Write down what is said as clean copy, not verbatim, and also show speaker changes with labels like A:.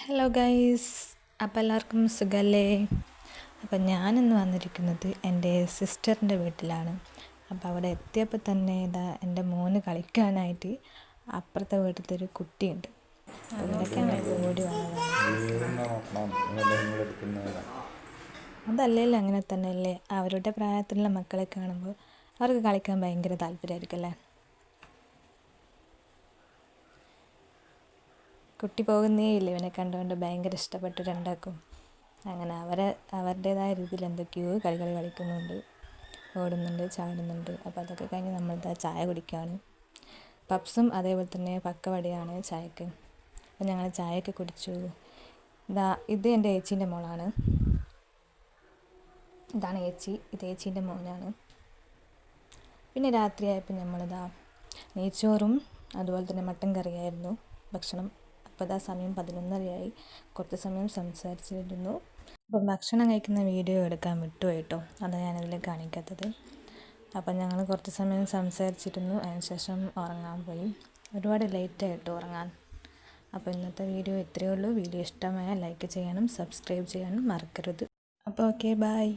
A: Hello guys, അപ്പോൾ എല്ലാവർക്കും സുഖമല്ലേ? അപ്പം ഞാനിന്ന് വന്നിരിക്കുന്നത് എൻ്റെ സിസ്റ്ററിൻ്റെ വീട്ടിലാണ്. അപ്പോൾ അവിടെ എത്തിയപ്പോൾ തന്നെ എൻ്റെ മോന് കളിക്കാനായിട്ട് അപ്പുറത്തെ വീട്ടിലത്തെ ഒരു കുട്ടിയുണ്ട്. അതിലൊക്കെയാണ് ഓടി വന്നത്. അതല്ലല്ലോ, അങ്ങനെ തന്നെയല്ലേ. അവരുടെ പ്രായത്തിലുള്ള മക്കളെ കാണുമ്പോൾ അവർക്ക് കളിക്കാൻ ഭയങ്കര താല്പര്യമായിരിക്കും അല്ലേ. കുട്ടി പോകുന്നേ ഇല്ല, ഇവനെ കണ്ടുകൊണ്ട് ഭയങ്കര ഇഷ്ടപ്പെട്ടു രണ്ടാക്കും. അങ്ങനെ അവരുടേതായ രീതിയിൽ എന്തൊക്കെയോ കളികൾ കളിക്കുന്നുണ്ട്, ഓടുന്നുണ്ട്, ചാടുന്നുണ്ട്. അപ്പോൾ അതൊക്കെ കഴിഞ്ഞ് നമ്മളിതാ ചായ കുടിക്കുകയാണ്. പപ്സും അതേപോലെ തന്നെ പക്കവടയാണ് ചായക്ക്. അപ്പോൾ ഞങ്ങൾ ചായയൊക്കെ കുടിച്ചു. ഇത് എൻ്റെ ഏച്ചീൻ്റെ മോളാണ്. ഇതാണ് ഏച്ചി, ഇത് ഏച്ചീൻ്റെ മോനാണ്. പിന്നെ രാത്രിയായപ്പോൾ നമ്മളിതാ നെയ്ച്ചോറും അതുപോലെ തന്നെ മട്ടൻ കറിയായിരുന്നു ഭക്ഷണം. അപ്പോൾ സമയം 11:30 കുറച്ച് സമയം സംസാരിച്ചിരുന്നു. അപ്പം ഭക്ഷണം കഴിക്കുന്ന വീഡിയോ എടുക്കാൻ വിട്ടുപോയിട്ടോ, അതാണ് ഞാനതിൽ കാണിക്കാത്തത്. അപ്പം ഞങ്ങൾ കുറച്ച് സമയം സംസാരിച്ചിരുന്നു, അതിനുശേഷം ഉറങ്ങാൻ പോയി. ഒരുപാട് ലേറ്റായിട്ട് ഉറങ്ങാൻ. അപ്പോൾ ഇന്നത്തെ വീഡിയോ ഇത്രയേ ഉള്ളൂ. വീഡിയോ ഇഷ്ടമായാൽ ലൈക്ക് ചെയ്യാനും സബ്സ്ക്രൈബ് ചെയ്യാനും മറക്കരുത്. അപ്പോൾ ഓക്കെ, ബൈ.